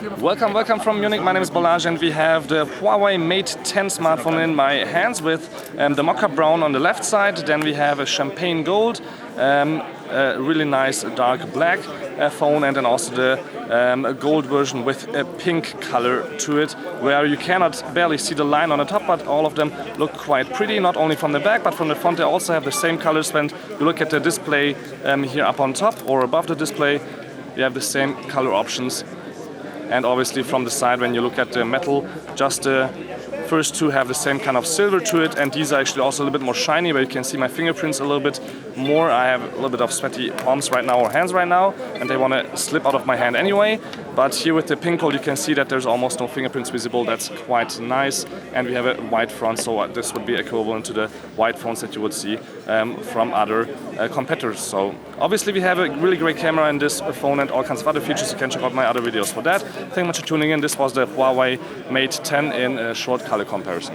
Welcome from Munich. My name is Balazs and we have the Huawei Mate 10 smartphone in my hands with the Mocha brown on the left side. Then we have a champagne gold, a really nice dark black phone, and then also the gold version with a pink color to it, where you cannot barely see the line on the top, but all of them look quite pretty, not only from the back but from the front. They also have the same colors. When you look at the display here up on top or above the display, you have the same color options. And obviously from the side, when you look at the metal, just the first two have the same kind of silver to it, and these are actually also a little bit more shiny, where you can see my fingerprints a little bit more. I have a little bit of sweaty palms right now, or hands right now, and they want to slip out of my hand anyway. But here with the pink gold, you can see that there's almost no fingerprints visible. That's quite nice. And we have a white front, so this would be equivalent to the white phones that you would see from other competitors. So obviously we have a really great camera in this phone and all kinds of other features. You can check out my other videos for that. Thank you much for tuning in. This was the Huawei Mate 10 in a short color comparison.